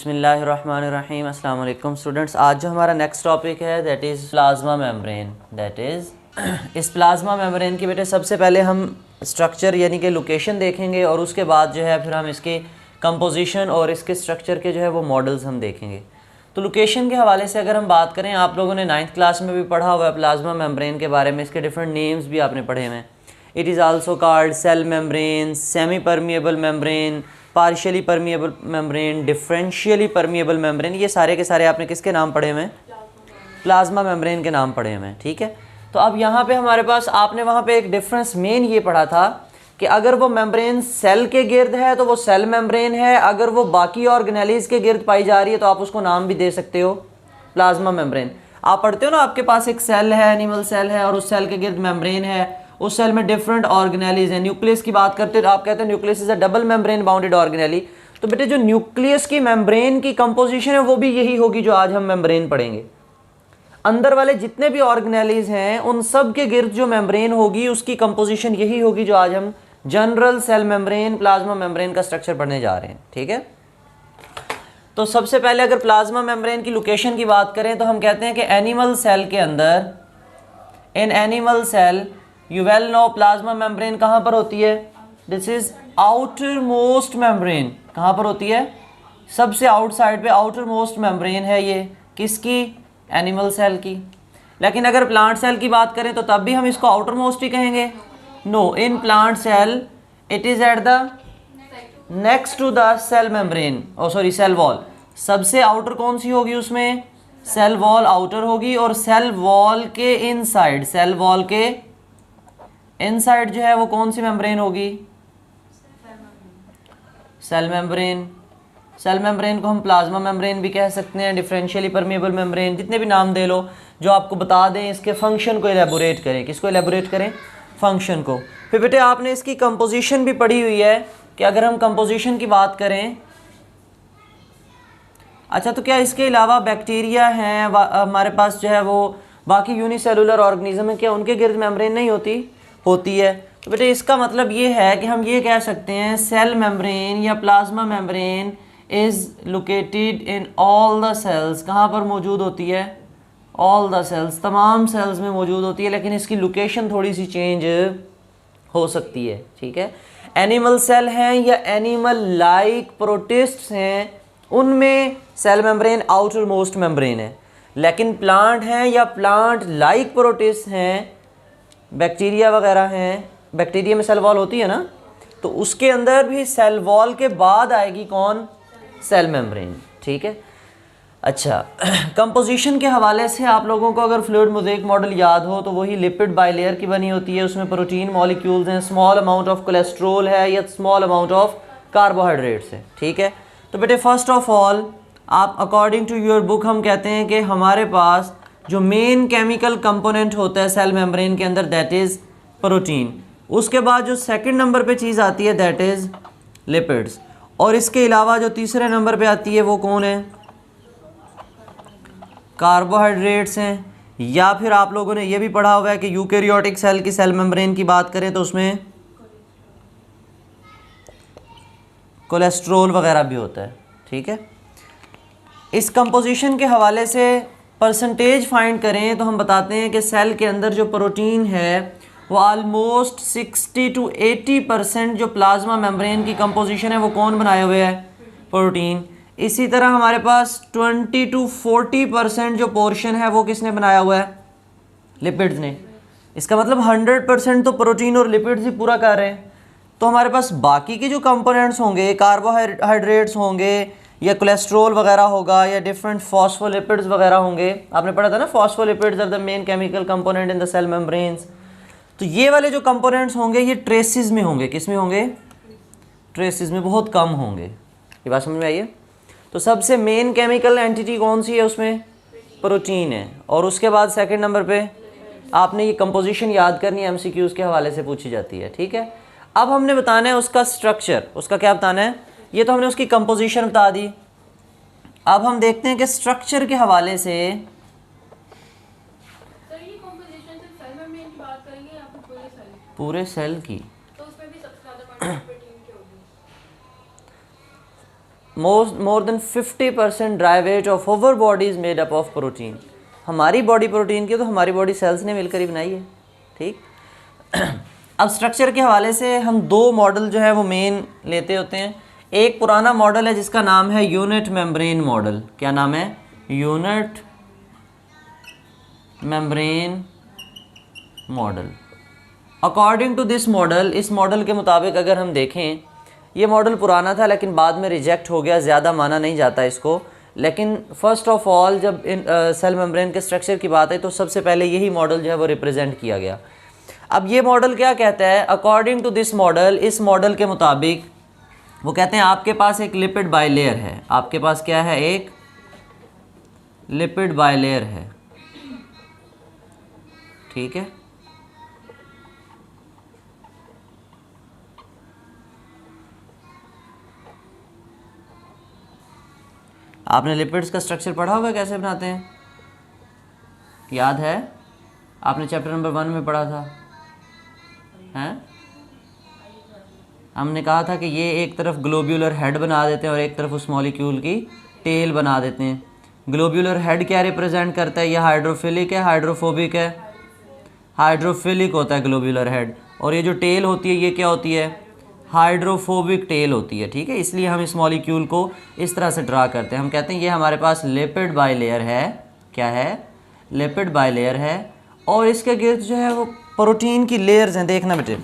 बिस्मिल्लाहिर्रहमानिर्रहीम। अस्सलाम वालेकुम स्टूडेंट्स। आज जो हमारा नेक्स्ट टॉपिक है that is plasma membrane. That is इस प्लाज्मा मेम्ब्रेन की बेटे सबसे पहले हम स्ट्रक्चर यानी कि लोकेशन देखेंगे और उसके बाद जो है फिर हम इसके कंपोजिशन और इसके स्ट्रक्चर के जो है वो मॉडल्स हम देखेंगे। तो लोकेशन के हवाले से अगर हम बात करें, आप लोगों ने 9th क्लास में भी पढ़ा हुआ है प्लाज्मा मेम्ब्रेन के बारे में, इसके डिफरेंट नेम्स भी आपने पढ़े हुए हैं। It is also called cell membrane, semi permeable membrane, partially permeable membrane, differentially permeable membrane. ये सारे के सारे आपने किसके नाम पढ़े हुए हैं? प्लाज्मा मेम्ब्रेन के नाम पढ़े हुए हैं। ठीक है, तो अब यहाँ पे हमारे पास आपने वहाँ पे एक डिफरेंस मेन ये पढ़ा था कि अगर वो मेम्ब्रेन सेल के गिर्द है तो वो सेल मेम्ब्रेन है, अगर वो बाकी ऑर्गेनेलीज के गिर्द पाई जा रही है तो आप उसको नाम भी दे सकते हो प्लाज्मा मेम्ब्रेन। आप पढ़ते हो ना, आपके पास एक सेल है, एनिमल सेल है, और उस सेल के गिर्द मेम्ब्रेन है, उस सेल में डिफरेंट ऑर्गेनेलीज हैं। न्यूक्लियस की बात करते हो तो आप कहते हैं nucleus is a double membrane bounded organelle. तो बेटे जो न्यूक्लियस की मेम्ब्रेन की कंपोजिशन है वो भी यही होगी जो आज हम मेम्ब्रेन पढ़ेंगे। अंदर वाले जितने भी ऑर्गेनेलीज हैं उन सब के गिर्द जो मेम्ब्रेन होगी उसकी कंपोजिशन यही होगी जो आज हम general cell membrane, plasma membrane का स्ट्रक्चर पढ़ने जा रहे हैं। ठीक है, तो सबसे पहले अगर प्लाज्मा मेम्ब्रेन की लोकेशन की बात करें तो हम कहते हैं कि एनिमल सेल के अंदर, in animal cell you well know plasma membrane कहाँ पर होती है? This is outer most membrane. कहाँ पर होती है? सबसे आउटसाइड पे आउटर मोस्ट मेम्ब्रेन है ये किसकी? एनिमल सेल की। लेकिन अगर प्लांट सेल की बात करें तो तब भी हम इसको आउटर मोस्ट ही कहेंगे? No, in plant cell it is at the next to the cell membrane, oh sorry cell wall. सबसे आउटर कौन सी होगी उसमें? सेल वॉल आउटर होगी, और सेल वॉल के इनसाइड, सेल वॉल के इनसाइड जो है वो कौन सी मेम्ब्रेन होगी? Cell membrane. सेल मेम्ब्रेन को हम प्लाज्मा मेम्ब्रेन भी कह सकते हैं, डिफरेंशियली परमिएबल मेम्ब्रेन, जितने भी नाम दे लो जो आपको बता दें इसके फंक्शन को एलेबोरेट करें। किसको एलेबोरेट करें? फंक्शन को। फिर बेटे आपने इसकी कंपोजिशन भी पढ़ी हुई है कि अगर हम कंपोजिशन की बात करें, अच्छा तो क्या इसके अलावा बैक्टीरिया हैं हमारे पास जो है वो बाकी यूनिसेलुलर ऑर्गेनिज्म है, क्या उनके गिर्द मेम्ब्रेन नहीं होती? होती है। तो बेटे इसका मतलब ये है कि हम ये कह सकते हैं सेल मेम्ब्रेन या plasma membrane is located in all the cells. कहाँ पर मौजूद होती है? ऑल द सेल्स, तमाम सेल्स में मौजूद होती है, लेकिन इसकी लोकेशन थोड़ी सी चेंज हो सकती है। ठीक है, एनिमल सेल हैं या एनिमल लाइक प्रोटिस्ट्स हैं, उनमें cell membrane outer most membrane है। लेकिन प्लांट हैं या प्लांट लाइक प्रोटिस्ट हैं, बैक्टीरिया वगैरह हैं, बैक्टीरिया में सेल वॉल होती है ना, तो उसके अंदर भी सेल वॉल के बाद आएगी कौन? Cell membrane. ठीक है, अच्छा कंपोजिशन के हवाले से आप लोगों को अगर फ्लूइड मोज़ेक मॉडल याद हो तो वही लिपिड बाइलेयर की बनी होती है, उसमें प्रोटीन मॉलिक्यूल्स हैं, स्मॉल अमाउंट ऑफ कोलेस्ट्रोल है या स्मॉल अमाउंट ऑफ कार्बोहाइड्रेट्स है। ठीक है, तो बेटे फर्स्ट ऑफ ऑल आप अकॉर्डिंग टू योर बुक हम कहते हैं कि हमारे पास जो मेन केमिकल कंपोनेंट होता है सेल मेम्ब्रेन के अंदर दैट इज़ प्रोटीन। उसके बाद जो सेकंड नंबर पे चीज़ आती है दैट इज़ लिपिड्स, और इसके अलावा जो तीसरे नंबर पे आती है वो कौन है? कार्बोहाइड्रेट्स हैं। या फिर आप लोगों ने ये भी पढ़ा हुआ है कि यूकैरियोटिक सेल की सेल मेम्ब्रेन की बात करें तो उसमें कोलेस्ट्रोल वगैरह भी होता है। ठीक है, इस कंपोजिशन के हवाले से परसेंटेज फाइंड करें तो हम बताते हैं कि सेल के अंदर जो प्रोटीन है वो ऑलमोस्ट 60 to 80% जो प्लाज्मा मेम्ब्रेन की कंपोजिशन है वो कौन बनाए हुए है? प्रोटीन। इसी तरह हमारे पास 20 to 40% जो पोर्शन है वो किसने बनाया हुआ है? लिपिड्स ने। इसका मतलब 100% तो प्रोटीन और लिपिड्स ही पूरा कर रहे हैं। तो हमारे पास बाकी के जो कंपोनेंट्स होंगे, कार्बोहाइड्रेट्स होंगे या कोलेस्ट्रोल वगैरह होगा या डिफरेंट फॉस्फोलिपिड्स वगैरह होंगे। आपने पढ़ा था ना, phospholipids are the main chemical component in the cell membranes. तो ये वाले जो कंपोनेंट्स होंगे ये ट्रेसिस में होंगे। किस में होंगे? ट्रेसिस में, बहुत कम होंगे। ये बात समझ में आई है? तो सबसे मेन केमिकल एंटिटी कौन सी है उसमें? प्रोटीन है। और उसके बाद सेकंड नंबर पे आपने ये कंपोजिशन याद करनी है, एमसीक्यूज़ के हवाले से पूछी जाती है। ठीक है, अब हमने बताना है उसका स्ट्रक्चर। उसका क्या बताना है? ये तो हमने उसकी कंपोजिशन बता दी। अब हम देखते हैं कि स्ट्रक्चर के हवाले से पूरे सेल की, तो उसमें भी सबसे ज़्यादा more than 50% dry weight of our body is made up of protein. हमारी बॉडी प्रोटीन की, तो हमारी बॉडी सेल्स ने मिलकर ही बनाई है। ठीक। अब स्ट्रक्चर के हवाले से हम दो मॉडल जो है वो मेन लेते होते हैं। एक पुराना मॉडल है जिसका नाम है यूनिट मेम्ब्रेन मॉडल। क्या नाम है? Unit membrane model. According to this model, इस मॉडल के मुताबिक अगर हम देखें, ये मॉडल पुराना था लेकिन बाद में रिजेक्ट हो गया, ज़्यादा माना नहीं जाता इसको। लेकिन फ़र्स्ट ऑफ ऑल जब सेल मेम्ब्रेन के स्ट्रक्चर की बात है तो सबसे पहले यही मॉडल जो है वो रिप्रेजेंट किया गया। अब ये मॉडल क्या कहता है? अकॉर्डिंग टू दिस मॉडल, इस मॉडल के मुताबिक वो कहते हैं आपके पास एक लिपिड बाइलेयर है। आपके पास क्या है? एक लिपिड बाइलेयर है। ठीक है। आपने लिपिड्स का स्ट्रक्चर पढ़ा हुआ है, कैसे बनाते हैं? याद है? आपने चैप्टर नंबर 1 में पढ़ा था, हैं? हमने कहा था कि ये एक तरफ ग्लोब्यूलर हेड बना देते हैं और एक तरफ उस मॉलिक्यूल की टेल बना देते हैं। ग्लोब्यूलर हेड क्या रिप्रेजेंट करता है? ये हाइड्रोफिलिक है, हाइड्रोफोबिक है? हाइड्रोफिलिक होता है ग्लोब्यूलर हेड। और ये जो टेल होती है ये क्या होती है? हाइड्रोफोबिक टेल होती है। ठीक है। इसलिए हम इस मॉलिक्यूल को इस तरह से ड्रा करते हैं। हम कहते हैं ये हमारे पास लिपिड बाइलेयर है। क्या है? लिपिड बाइलेयर है। और इसके गिर्द जो है वो प्रोटीन की लेयर्स हैं। देखना बेटे,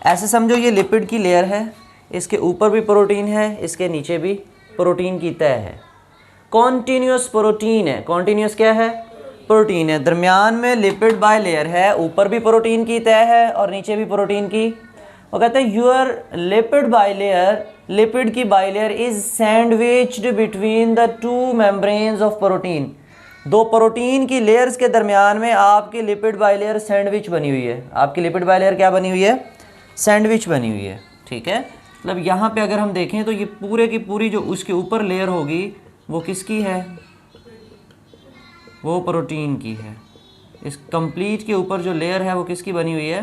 ऐसे समझो ये लिपिड की लेयर है, इसके ऊपर भी प्रोटीन है, इसके नीचे भी प्रोटीन की तह है। कॉन्टीन्यूस प्रोटीन है। कॉन्टीन्यूस क्या है? प्रोटीन है। दरमियान में लिपिड बाइलेयर है, ऊपर भी प्रोटीन की तह है और नीचे भी प्रोटीन की। वो कहते हैं यूर लिपिड बाइलेयर, लिपिड की bilayer is sandwiched between the two membranes of protein. दो प्रोटीन की लेयर्स के दरमियान में आपकी लिपिड बाइलेयर सैंडविच बनी हुई है। आपकी लिपिड बाइलेयर क्या बनी हुई है? सैंडविच बनी हुई है। ठीक है। मतलब यहाँ पे अगर हम देखें तो ये पूरे की पूरी जो उसके ऊपर लेयर होगी वो किसकी है? वो प्रोटीन की है। इस कंप्लीट के ऊपर जो लेयर है वो किसकी बनी हुई है?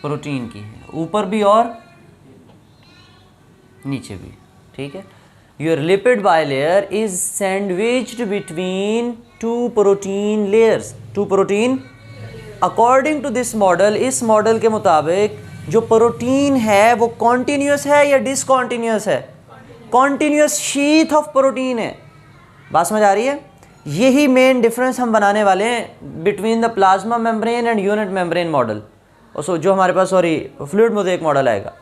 प्रोटीन की है, ऊपर भी और नीचे भी। ठीक है। Your lipid bilayer is sandwiched between two protein layers. Two protein. According to this model, इस मॉडल के मुताबिक जो प्रोटीन है वो कॉन्टीन्यूस है या डिसकॉन्टीन्यूस है? कॉन्टीन्यूस शीथ ऑफ प्रोटीन है। बात समझ आ रही है? यही मेन डिफरेंस हम बनाने वाले हैं between the plasma membrane and unit membrane model. और जो हमारे पास फ्लूइड मोज़ेक मॉडल आएगा।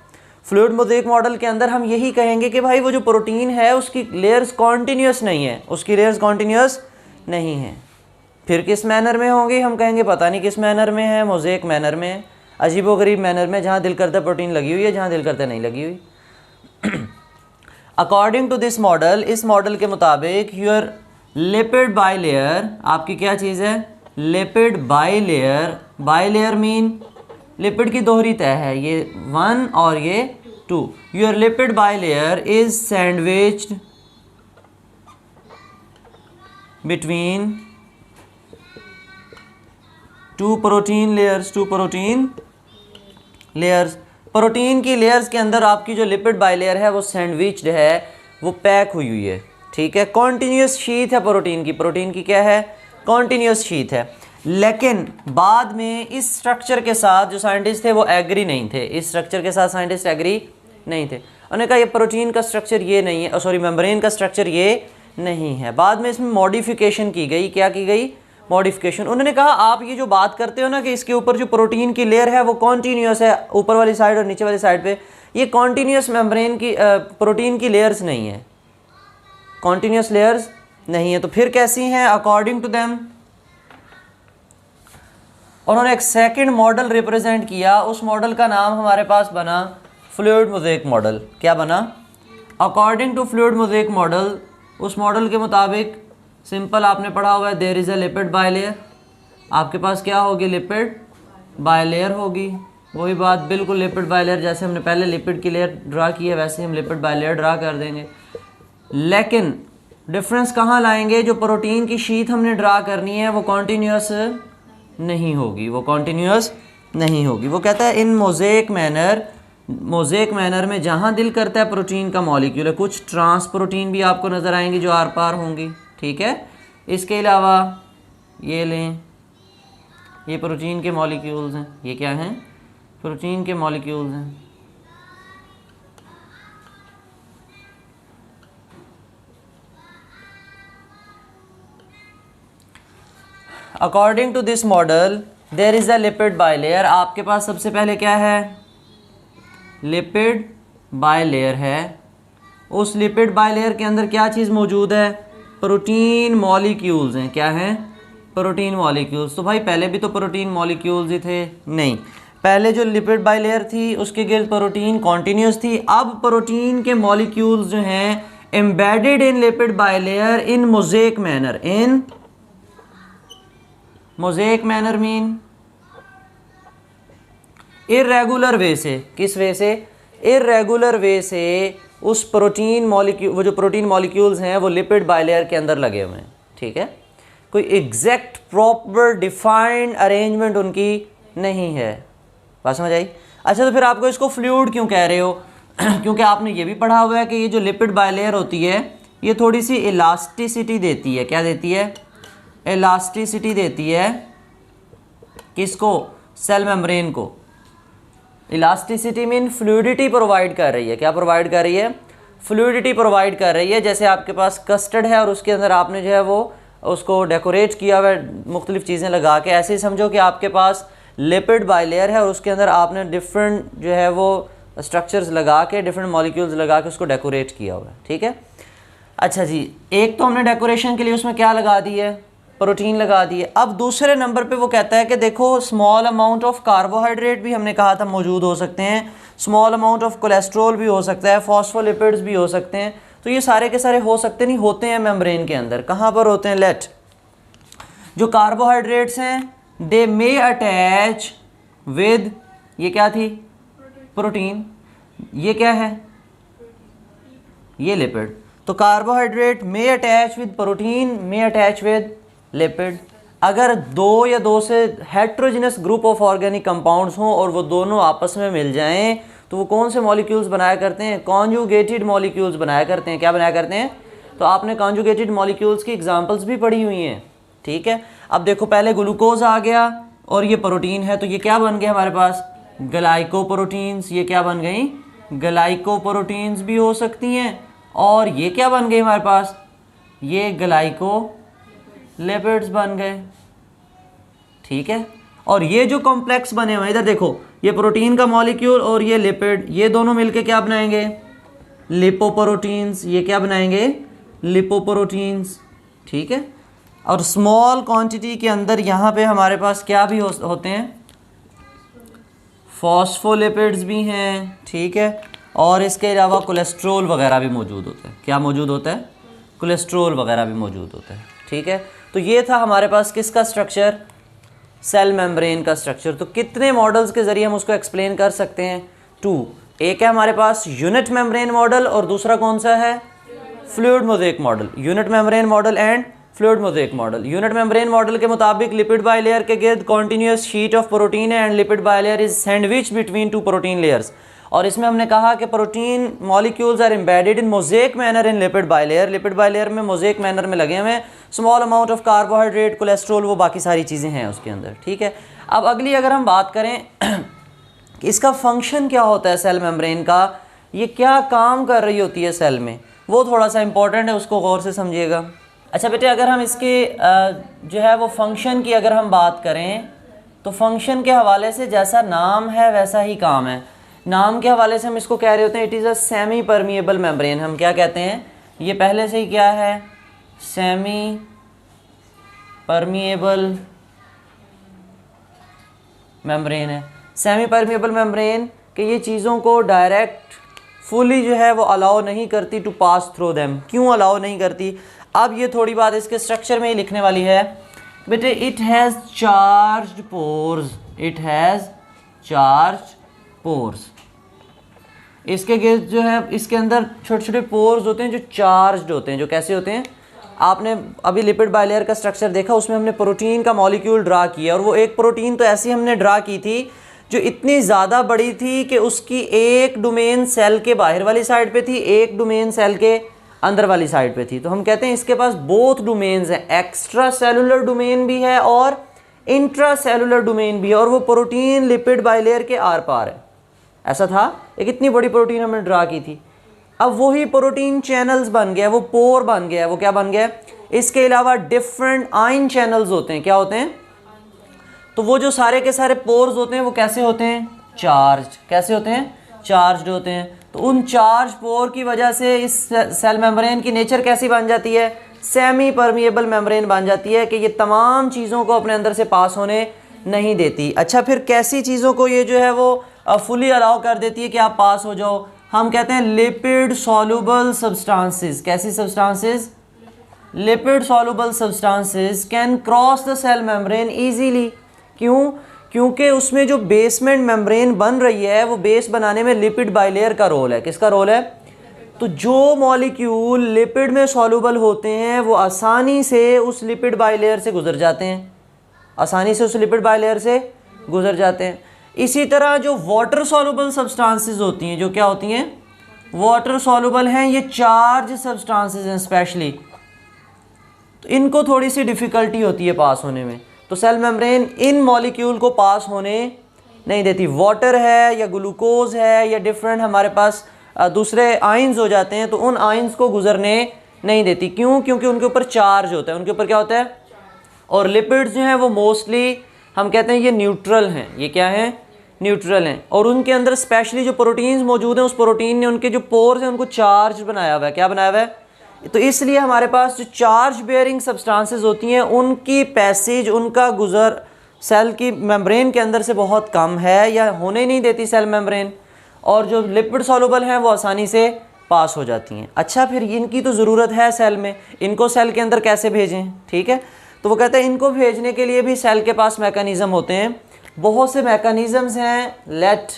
फ्लूइड मोज़ेक मॉडल के अंदर हम यही कहेंगे कि भाई वो जो प्रोटीन है उसकी लेयर्स कॉन्टीन्यूस नहीं है, उसकी लेयर्स कॉन्टीन्यूस नहीं है। फिर किस मैनर में होंगी? हम कहेंगे पता नहीं किस मैनर में है, मोज़ेक मैनर में है, अजीबोगरीब मैनर में, जहाँ दिल करता प्रोटीन लगी हुई है, जहाँ दिल करता नहीं लगी हुई। अकॉर्डिंग टू दिस मॉडल, इस मॉडल के मुताबिक योर लिपिड बाइलेयर, आपकी क्या चीज़ है? Lipid bilayer. Bilayer mean lipid की दोहरी तह है, ये 1 और ये 2। Your lipid bilayer is sandwiched between two protein layers. Two protein layers. Protein की लेयर्स के अंदर आपकी जो लिपिड बाइलेयर है वो सैंडविच्ड है, वो पैक हुई हुई है। ठीक है। कॉन्टीन्यूस शीथ है प्रोटीन की। प्रोटीन की क्या है? कॉन्टीन्यूस शीथ है। लेकिन बाद में इस स्ट्रक्चर के साथ जो साइंटिस्ट थे वो एग्री नहीं थे। इस स्ट्रक्चर के साथ साइंटिस्ट एग्री नहीं थे। उन्होंने कहा ये प्रोटीन का स्ट्रक्चर ये नहीं है, सॉरी मेम्ब्रेन का स्ट्रक्चर ये नहीं है। बाद में इसमें मॉडिफिकेशन की गई। क्या की गई? मॉडिफिकेशन। उन्होंने कहा आप ये जो बात करते हो ना कि इसके ऊपर जो प्रोटीन की लेयर है वो कॉन्टीन्यूस है, ऊपर वाली साइड और नीचे वाली साइड पे, ये कॉन्टीन्यूस मेम्ब्रेन की प्रोटीन की लेयर्स नहीं है, कॉन्टीन्यूस लेयर्स नहीं है। तो फिर कैसी हैं? अकॉर्डिंग टू देम उन्होंने एक सेकंड मॉडल रिप्रेजेंट किया। उस मॉडल का नाम हमारे पास बना फ्लूइड मोज़ेक मॉडल। क्या बना? According to fluid mosaic model, उस मॉडल के मुताबिक सिंपल आपने पढ़ा हुआ है, there is a lipid bilayer. आपके पास क्या होगी? लिपिड बाइलेयर होगी। वही बात बिल्कुल लिपिड बाइलेयर, जैसे हमने पहले लिपिड की लेयर ड्रा की है वैसे हम लिपिड बाइलेयर ड्रा कर देंगे। लेकिन डिफरेंस कहाँ लाएंगे? जो प्रोटीन की शीट हमने ड्रा करनी है वो कॉन्टीन्यूस नहीं होगी, वो कॉन्टीन्यूस नहीं होगी। वो कहता है इन मोज़ेक मैनर मोज़ेक मैनर में जहाँ दिल करता है प्रोटीन का मॉलिक्यूल है। कुछ ट्रांस प्रोटीन भी आपको नज़र आएंगी जो आर पार होंगी, ठीक है। इसके अलावा ये लें, ये प्रोटीन के मॉलिक्यूल्स हैं, ये क्या हैं, प्रोटीन के मॉलिक्यूल्स हैं। According to this model there is a lipid bilayer. आपके पास सबसे पहले क्या है, लिपिड बाइलेयर है। उस लिपिड बाइलेयर के अंदर क्या चीज़ मौजूद है, प्रोटीन मॉलिक्यूल्स हैं। क्या हैं, प्रोटीन मॉलिक्यूल्स। तो भाई पहले भी तो प्रोटीन मॉलिक्यूल्स ही थे, नहीं, पहले जो लिपिड बाइलेयर थी उसके गिर्द प्रोटीन कॉन्टिन्यूस थी। अब प्रोटीन के मॉलिक्यूल्स जो हैं embedded in lipid bilayer in mosaic manner, in mosaic manner mean irregular way से। किस वे से, इर्रेगुलर वे से उस प्रोटीन मॉलिक्यूल, वो जो प्रोटीन मॉलिक्यूल्स हैं वो लिपिड बाइलेयर के अंदर लगे हुए हैं, ठीक है। कोई एग्जैक्ट प्रॉपर डिफाइंड अरेंजमेंट उनकी नहीं है। बात समझ आई। अच्छा, तो फिर आपको इसको फ्लूइड क्यों कह रहे हो क्योंकि आपने ये भी पढ़ा हुआ है कि ये जो लिपिड बाइलेयर होती है ये थोड़ी सी इलास्टिसिटी देती है। क्या देती है, इलास्टिसिटी देती है। किसको, सेल मेम्ब्रेन को। इलास्टिसिटी मीन फ्लूइडिटी प्रोवाइड कर रही है। क्या प्रोवाइड कर रही है, फ्लूइडिटी प्रोवाइड कर रही है। जैसे आपके पास कस्टर्ड है और उसके अंदर आपने जो है वो उसको डेकोरेट किया हुआ है मुख्तलिफ चीज़ें लगा के, ऐसे ही समझो कि आपके पास लिपिड बाइलेयर है और उसके अंदर आपने डिफरेंट जो है वो स्ट्रक्चर्स लगा के, डिफरेंट मॉलिक्यूल्स लगा के उसको डेकोरेट किया हुआ है, ठीक है। अच्छा जी, एक तो हमने डेकोरेशन के लिए उसमें क्या लगा दी है, प्रोटीन लगा दी है। अब दूसरे नंबर पे वो कहता है कि देखो स्मॉल अमाउंट ऑफ कार्बोहाइड्रेट भी हमने कहा था मौजूद हो सकते हैं, स्मॉल अमाउंट ऑफ कोलेस्ट्रॉल भी हो सकता है, फॉस्फोलिपिड्स भी हो सकते हैं। तो ये सारे के सारे हो सकते नहीं, होते हैं मेम्ब्रेन के अंदर। कहाँ पर होते हैं, लेट जो कार्बोहाइड्रेट्स हैं दे मे अटैच विद, ये क्या थी, प्रोटीन। ये क्या है, ये लिपिड। तो carbohydrate may attach with protein, may attach with lipid. अगर दो या दो से heterogeneous group of organic compounds हों और वो दोनों आपस में मिल जाएं तो वो कौन से मॉलिक्यूल्स बनाया करते हैं, कॉन्जुगेटेड मॉलिक्यूल्स बनाया करते हैं। क्या बनाया करते हैं, तो आपने कॉन्जुगेटेड मॉलिक्यूल्स की एग्जांपल्स भी पढ़ी हुई हैं, ठीक है। अब देखो पहले ग्लूकोज आ गया और ये प्रोटीन है, तो ये क्या बन गए हमारे पास, ग्लाइकोप्रोटीन्स। ये क्या बन गई, ग्लाइकोप्रोटीन्स भी हो सकती हैं। और ये क्या बन गई हमारे पास, ये ग्लाइकोलिपिड्स बन गए, ठीक है। और ये जो कॉम्प्लेक्स बने हुए हैं, इधर देखो, ये प्रोटीन का मॉलिक्यूल और ये लिपिड, ये दोनों मिलके क्या बनाएंगे, लिपोप्रोटीन्स। ये क्या बनाएंगे, लिपोप्रोटीन्स, ठीक है। और स्मॉल क्वांटिटी के अंदर यहाँ पे हमारे पास क्या भी होते हैं, फॉस्फोलिपिड्स भी हैं, ठीक है। और इसके अलावा कोलेस्ट्रॉल वगैरह भी मौजूद होता है। क्या मौजूद होता है, कोलेस्ट्रॉल वगैरह भी मौजूद होता है, ठीक है। तो ये था हमारे पास किसका स्ट्रक्चर, सेल मेम्ब्रेन का स्ट्रक्चर। तो कितने मॉडल्स के ज़रिए हम उसको एक्सप्लेन कर सकते हैं, 2। एक है हमारे पास यूनिट मेम्ब्रेन मॉडल और दूसरा कौन सा है, fluid mosaic model. Unit membrane model and fluid mosaic model. Unit membrane model के मुताबिक लिपिड बाइलेयर के गिर्द कॉन्टिन्यूस शीट ऑफ प्रोटीन है and lipid bilayer is sandwich between 2 protein layers. और इसमें हमने कहा कि protein molecules are embedded in mosaic manner in lipid bilayer. Lipid bilayer में मोज़ेक मैनर में लगे हुए हैं। Small amount of carbohydrate, cholesterol, वो बाकी सारी चीज़ें हैं उसके अंदर, ठीक है। अब अगली अगर हम बात करें कि इसका फंक्शन क्या होता है सेल मेम्ब्रेन का, ये क्या काम कर रही होती है सेल में, वो थोड़ा सा इंपॉर्टेंट है, उसको गौर से समझिएगा। अच्छा बेटे, अगर हम इसके जो है वो फंक्शन की अगर हम बात करें तो फंक्शन के हवाले से जैसा नाम है वैसा ही काम है। नाम के हवाले से हम इसको कह रहे होते हैं it is a semi permeable membrane. हम क्या कहते हैं, ये पहले से ही क्या है, सेमी परमिएबल मेम्ब्रेन है। सेमी परमिएबल मेम्ब्रेन कि ये चीज़ों को डायरेक्ट फुली जो है वो अलाउ नहीं करती टू पास थ्रू देम। क्यों अलाउ नहीं करती, अब ये थोड़ी बात इसके स्ट्रक्चर में ही लिखने वाली है बेटे। It has charged pores, it has charged pores. इसके गिर्द जो है इसके अंदर छोटे छोटे पोर्स होते हैं जो चार्ज्ड होते हैं। जो कैसे होते हैं, आपने अभी लिपिड बाइलेयर का स्ट्रक्चर देखा, उसमें हमने प्रोटीन का मॉलिक्यूल ड्रा किया और वो एक प्रोटीन तो ऐसी हमने ड्रा की थी जो इतनी ज़्यादा बड़ी थी कि उसकी एक डोमेन सेल के बाहर वाली साइड पे थी, एक डोमेन सेल के अंदर वाली साइड पे थी। तो हम कहते हैं इसके पास बोथ डोमेन्स हैं, एक्स्ट्रा सेलुलर डोमेन भी है और इंट्रा सेलुलर डोमेन भी है, और वो प्रोटीन लिपिड बाइलेयर के आर पार है। ऐसा था, एक इतनी बड़ी प्रोटीन हमने ड्रा की थी। अब वही प्रोटीन चैनल्स बन गया, वो पोर बन गया, वो क्या बन गया। इसके अलावा डिफरेंट आयन चैनल्स होते हैं, क्या होते हैं, तो वो जो सारे के सारे पोर्स होते हैं वो कैसे होते हैं, चार्ज। कैसे होते हैं, चार्ज होते हैं। तो उन चार्ज पोर की वजह से इस सेल मेम्ब्रेन की नेचर कैसी बन जाती है, सेमी परमिएबल मेम्ब्रेन बन जाती है कि ये तमाम चीज़ों को अपने अंदर से पास होने नहीं देती। अच्छा, फिर कैसी चीज़ों को ये जो है वो फुली अलाउ कर देती है कि आप पास हो जाओ, हम कहते हैं लिपिड सॉल्युबल सब्सटेंसेस। कैसी substances, lipid soluble substances can cross the cell membrane easily. क्यों, क्योंकि उसमें जो बेसमेंट मेम्ब्रेन बन रही है वो बेस बनाने में लिपिड बाइलेयर का रोल है। किसका रोल है, तो जो मॉलिक्यूल लिपिड में सॉल्युबल होते हैं वो आसानी से उस लिपिड बाइलेयर से गुजर जाते हैं, आसानी से उस लिपिड बाइलेयर से गुजर जाते हैं। इसी तरह जो वाटर सॉल्युबल सब्सटेंसेस होती हैं, जो क्या होती हैं, वाटर सॉल्युबल हैं, ये चार्ज सब्सटेंसेस हैं स्पेशली, तो इनको थोड़ी सी डिफ़िकल्टी होती है पास होने में। तो सेल मेम्ब्रेन इन मॉलिक्यूल को पास होने नहीं देती। वाटर है या ग्लूकोज है या डिफरेंट हमारे पास दूसरे आयंस हो जाते हैं, तो उन आयंस को गुजरने नहीं देती। क्यों, क्योंकि उनके ऊपर चार्ज होता है, उनके ऊपर क्या होता है। और लिपिड्स जो हैं वो मोस्टली हम कहते हैं ये न्यूट्रल हैं, ये क्या हैं, न्यूट्रल हैं। और उनके अंदर स्पेशली जो प्रोटीन्स मौजूद हैं, उस प्रोटीन ने उनके जो पोर्स हैं उनको चार्ज बनाया हुआ है। क्या बनाया हुआ है, तो इसलिए हमारे पास जो चार्ज बेयरिंग सब्सटेंसेस होती हैं उनकी पैसेज, उनका गुजर सेल की मेम्ब्रेन के अंदर से बहुत कम है या होने नहीं देती सेल मेम्ब्रेन, और जो लिपिड सॉल्युबल हैं वो आसानी से पास हो जाती हैं। अच्छा, फिर इनकी तो ज़रूरत है सेल में, इनको सेल के अंदर कैसे भेजें, ठीक है। तो वो कहते हैं इनको भेजने के लिए भी सेल के पास मैकेनिज़्म होते हैं, बहुत से मैकेनिज़म्स हैं। लेट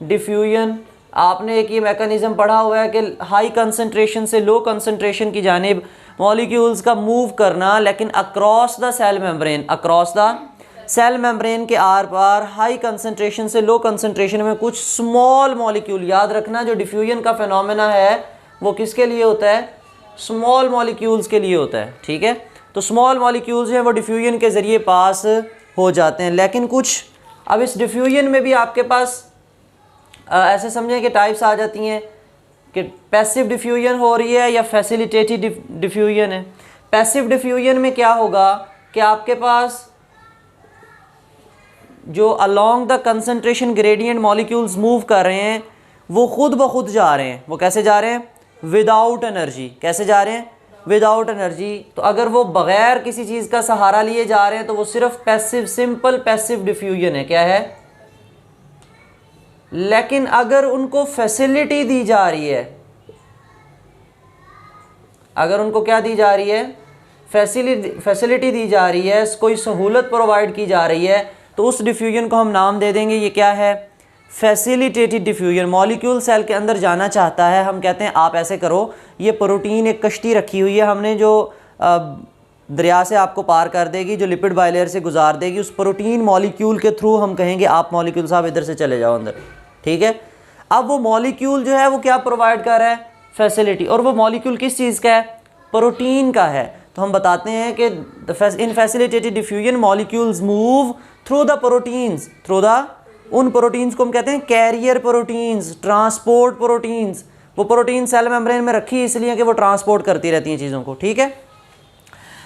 डिफ्यूजन, आपने एक ये मैकेनिज़्म पढ़ा हुआ है कि हाई कंसंट्रेशन से लो कंसंट्रेशन की जानिब मॉलिक्यूल्स का मूव करना, लेकिन across the cell membrane, across the cell membrane के आर पार हाई कंसंट्रेशन से लो कंसंट्रेशन में कुछ स्मॉल मॉलिक्यूल। याद रखना जो डिफ्यूजन का फिनोमेना है वो किसके लिए होता है, स्मॉल मॉलिक्यूल्स के लिए होता है, ठीक है। तो स्मॉल मॉलिक्यूल्स हैं वो डिफ्यूजन के ज़रिए पास हो जाते हैं। लेकिन कुछ अब इस डिफ्यूजन में भी आपके पास ऐसे समझें कि टाइप्स आ जाती हैं कि पैसिव डिफ्यूजन हो रही है या फैसिलिटेटेड डिफ्यूजन है। पैसिव डिफ्यूजन में क्या होगा कि आपके पास जो along the concentration gradient molecules move कर रहे हैं वो खुद ब खुद जा रहे हैं। वो कैसे जा रहे हैं, विदाउट एनर्जी। कैसे जा रहे हैं, विदाउट एनर्जी। तो अगर वो बग़ैर किसी चीज़ का सहारा लिए जा रहे हैं तो वो सिर्फ पैसिव, सिंपल पैसिव डिफ्यूजन है। क्या है, लेकिन अगर उनको फैसिलिटी दी जा रही है, अगर उनको क्या दी जा रही है, फैसिलिटी दी जा रही है, कोई सहूलत प्रोवाइड की जा रही है, तो उस डिफ्यूजन को हम नाम दे देंगे, ये क्या है, फैसिलिटेटेड डिफ्यूजन। मॉलिक्यूल सेल के अंदर जाना चाहता है, हम कहते हैं आप ऐसे करो, ये प्रोटीन एक कश्ती रखी हुई है हमने जो दरिया से आपको पार कर देगी, जो लिपिड बाइलेयर से गुजार देगी, उस प्रोटीन मॉलिक्यूल के थ्रू हम कहेंगे आप मॉलिक्यूल साहब इधर से चले जाओ अंदर, ठीक है। अब वो मॉलिक्यूल जो है वो क्या प्रोवाइड कर रहा है, फैसिलिटी। और वो मॉलिक्यूल किस चीज़ का है, प्रोटीन का है। तो हम बताते हैं कि in facilitated diffusion molecules move through the proteins, through the, उन प्रोटीन्स को हम कहते हैं कैरियर प्रोटीन्स, ट्रांसपोर्ट प्रोटीन्स। वो प्रोटीन सेल मेम्ब्रेन में रखी इसलिए कि वो ट्रांसपोर्ट करती रहती हैं चीज़ों को, ठीक है।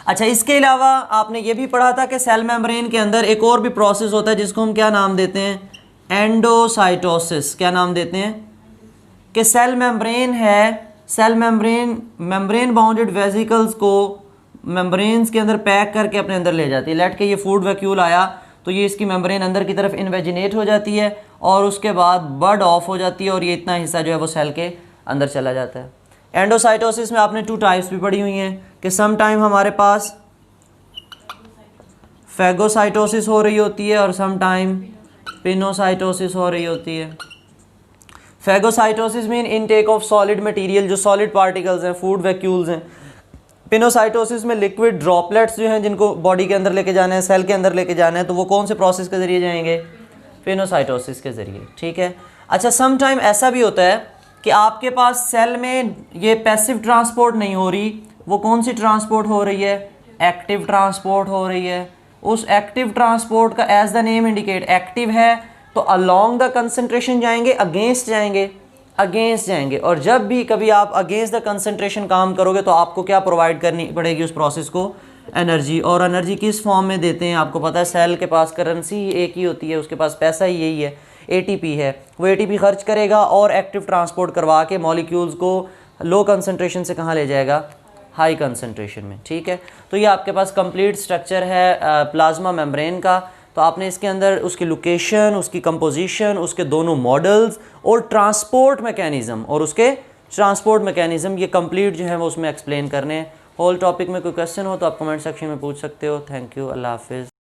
अच्छा, इसके अलावा आपने ये भी पढ़ा था कि सेल मेम्ब्रेन के अंदर एक और भी प्रोसेस होता है जिसको हम क्या नाम देते हैं, एंडोसाइटोसिस। क्या नाम देते हैं, कि सेल मेम्ब्रेन है, सेल मेम्ब्रेन बाउंडेड वेसिकल्स को मेम्ब्रेन्स के अंदर पैक करके अपने अंदर ले जाती है। लेट के ये फूड वैक्यूल आया तो ये इसकी मेम्ब्रेन अंदर की तरफ इन्वेजिनेट हो जाती है और उसके बाद बर्ड ऑफ हो जाती है और ये इतना हिस्सा जो है वो सेल के अंदर चला जाता है। एंडोसाइटोसिस में आपने 2 टाइप्स भी पढ़ी हुई हैं कि सम टाइम हमारे पास फैगोसाइटोसिस हो रही होती है और सम टाइम पिनोसाइटोसिस हो रही होती है। Phagocytosis mean intake of solid material, जो सॉलिड पार्टिकल्स हैं, फूड वैक्यूल्स हैं। पिनोसाइटोसिस में लिक्विड ड्रॉपलेट्स जो हैं जिनको बॉडी के अंदर लेके जाना है, सेल के अंदर लेके जाना है, तो वो कौन से प्रोसेस के ज़रिए जाएंगे, फेनोसाइटोसिस के ज़रिए, ठीक है। अच्छा, सम टाइम ऐसा भी होता है कि आपके पास सेल में ये पैसिव ट्रांसपोर्ट नहीं हो रही, वो कौन सी ट्रांसपोर्ट हो रही है, एक्टिव ट्रांसपोर्ट हो रही है। उस एक्टिव ट्रांसपोर्ट का as the name indicate active है, तो अलोंग द कंसंट्रेशन जाएंगे, अगेंस्ट जाएंगे, अगेंस्ट जाएंगे। और जब भी कभी आप अगेंस्ट द कंसंट्रेशन काम करोगे तो आपको क्या प्रोवाइड करनी पड़ेगी उस प्रोसेस को, एनर्जी। और एनर्जी किस फॉर्म में देते हैं आपको पता है, सेल के पास करेंसी एक ही होती है, उसके पास पैसा ही यही है, एटीपी है। वो एटीपी खर्च करेगा और एक्टिव ट्रांसपोर्ट करवा के मॉलिक्यूल्स को लो कंसंट्रेशन से कहाँ ले जाएगा, हाई कंसंट्रेशन में, ठीक है। तो ये आपके पास कंप्लीट स्ट्रक्चर है प्लाज्मा मेम्ब्रेन का। तो आपने इसके अंदर उसकी लोकेशन, उसकी कंपोजिशन, उसके दोनों मॉडल्स और ट्रांसपोर्ट मैकेनिज़्म और उसके ट्रांसपोर्ट मैकेनिज़्म ये कंप्लीट जो है वो उसमें एक्सप्लेन करने हैं। होल टॉपिक में कोई क्वेश्चन हो तो आप कमेंट सेक्शन में पूछ सकते हो। थैंक यू, अल्लाह हाफिज़।